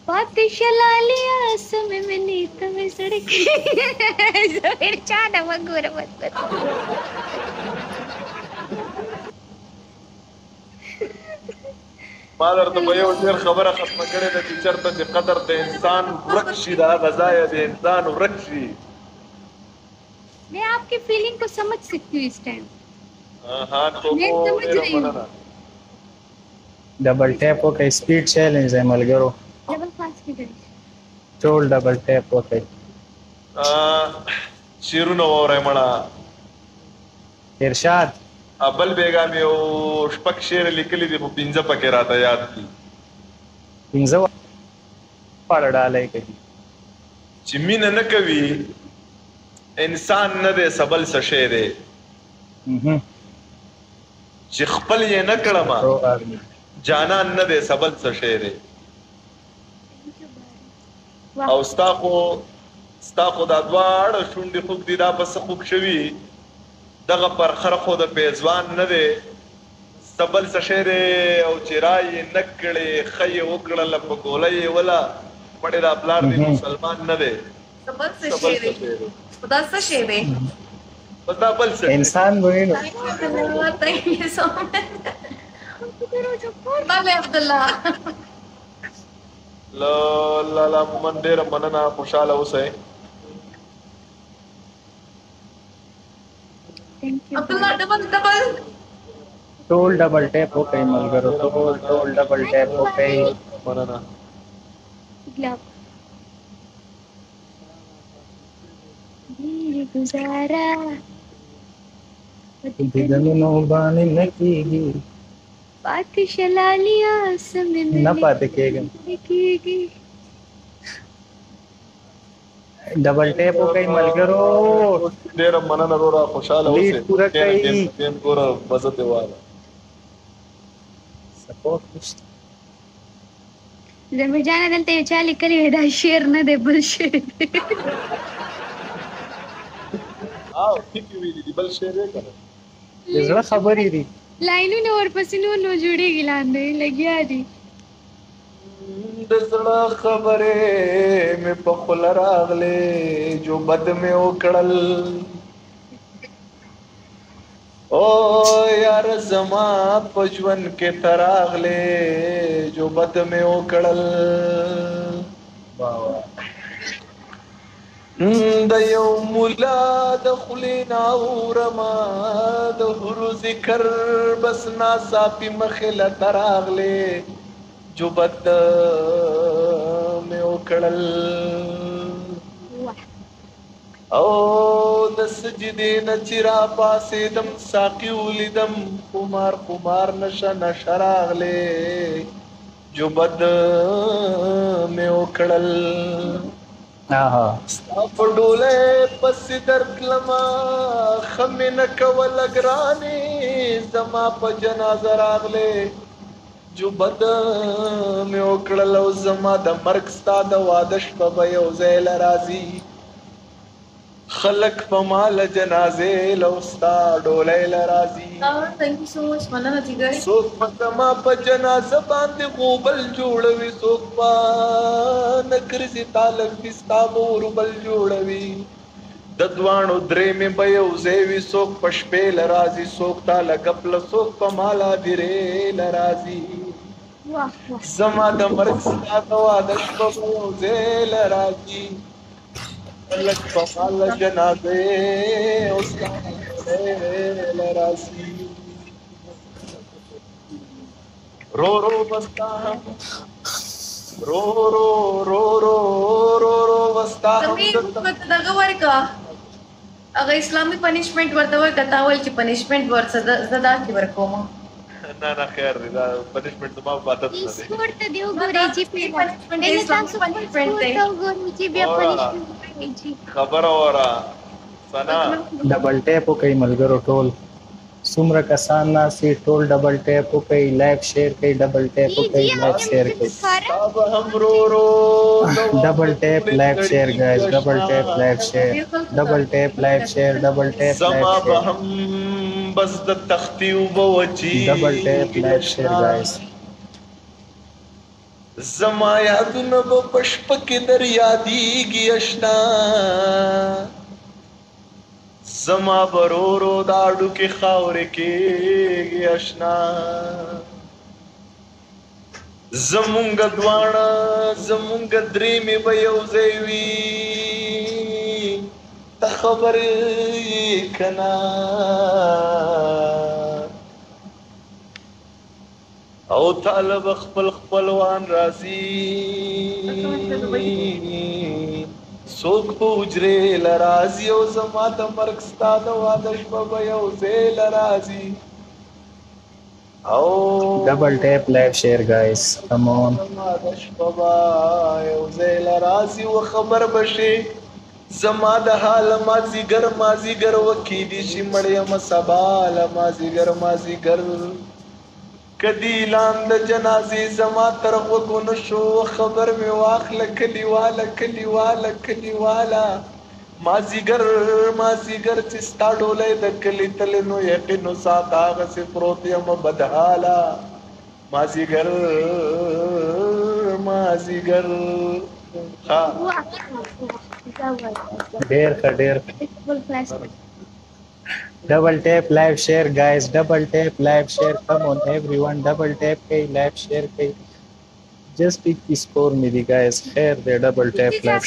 बादशाह लालिया समय में नीत में सड़की मेरे चाना मंगूर मत ما درته په یو ډیر خبره ختمه کړې ده چې چرته چې قدر د انسان ورک شي دا غذای د انسان ورک شي. मैं आपकी फीलिंग को समझ सकती हूँ इस टाइम. हाँ तो मैं समझ रही हूँ. Double tap okay speed challenge है मलगरो. डबल फास्ट की गई. टोल डबल टैप ओके. شیرونه وره مړه. ارشاد. ابل بیگا مې او شپږ شعر لیکلي دي په 15 پکې راته یاد دي. 15 پاړه ډالای کوي. چې مینه نه کوي انسان نه دی سبل څه شی دی. چې خپل یې نه کړم جانان نه دی سبل څه شی دی. او ستا خو دا دواړه شونډې خوږ دي دا پس خوږ شوي دغه پر خر خو د پیزوان نه دی سبل څه شی دی. او چې رایې نه کړې ښه یې وکړله په ګوله یې وله پړې دا پلار دی مسلمان نه دی. سبل څه شی دی خدا څه شی دی پتا بل څه انسان وینو. بله عبدالله لا من ډېره مننه خوشحاله اوسئ. عبدالله ډبل टोल डबल टैप ओके मलगरो. टोल डबल टैप ओके. مننه. गुजारा दिगनो बानी नकीगी बादशाह लालिया समय में ना पाते केगा डबल टैप ओके मलगरो. ډېره مننه رورا خوشحاله اوسئ. لیډ پوره کوي. ټیم ګوره مزه دې واله. سپورټ نشته. زمي جانا دلته یو چا لیکلی دا شعر نه دی بل شعر دی. او ټیک ویلي دي بل شعر یې کنه. زړه خبرې دي. लाइनों ورپسې نو جوړېږي لاندې لګیا دي. د زړه خبرې مې په خوله راغلې جو بد مې وکړل. او یار زما په ژوند کې ته راغلې جو بد مې وکړل. د یو مولا د خولې نه اورمه د هرو ذکر بس ناڅاپي مخې له ته راغلې جو بد مې وکړل. او د سجدې نه چې راپاڅېدم ساقي ولیدم خمار نشه راغلې جو بد مې وکړل. ستا په ډولی پسې درتلمه ښه مې نه کوله ګرانې زما په جنازه راغلې جو بد مې وکړل. او زما د مرګ ستا د واده شپه به یو ځای له راځي خلک په ما له جنازې له ستا ډولی له راځي. څوک به زما په جنازه باندې غوبل جوړوي څوک به نکرځي تالک دي ستا مور بل جوړوي. د دواړو درېمې به یو ځای وي څوک په شپې له راځي څوک تاله ګپله څوک په مالا دیرې له راځي. زما د مرګ ستا د واده شپه به یو ځای له راځي خلک په ماله جنازې او ستا له راځي. رو بستا هم رو بستا هم دغه ورکا هغه اسلامي پنیشمنت ورته ورکا تاول چې پنیشمنت ورڅ زدا کی ورکوم. نه خیر دی دا پنیشمنت زما په عادت نه دی. سپورټ ته دی وګورئ چې پیدا تاسو پنیشمنت ته وګورئ چې بیا پنیشمنت کوي. خبره وره سنا डबल टैप ओके मलगरो. टोल सुमरा कसान नासी टोल double tap okay live share के double tap okay live share के अब हम रो double tap live share guys. Double tap live share double tap live share double tap زما به هم بس د تختی او بوچی double tap live share guys. زما یادونه به پشپ کې در یادېږي اشنا زما برورو داړو کې خاورې کېږي اشنا زمونږ دواړه زمونږ درې مې به یو ځای وي ته خبر یې که نه او طالب خپل خپلوان راځي څوک په حجرې لرازي او زما د مرګ ستا د واده شپه به یو ځای لرازي او Double tap, live share, guys. Come on. زما د شپه به یو ځای لرازي و خبر بشي زما د حال مازیګر مازیګر وکیدي شي مړ یم سبا له مازیګر کدی لاند جنازې زما تر غوږو نشو خبر مې واخله کلیواله مازیګر چې ستا ډولی د کلي تلې نو یقینو ساته هغسې پروت یم بدحاله مازیګر ها ډېر ښه Double tap, live share, guys. Double tap, live share. Come on, everyone. Double tap, hey, live share, hey. Just pick the score, me, guys. Here, the double tap, live share.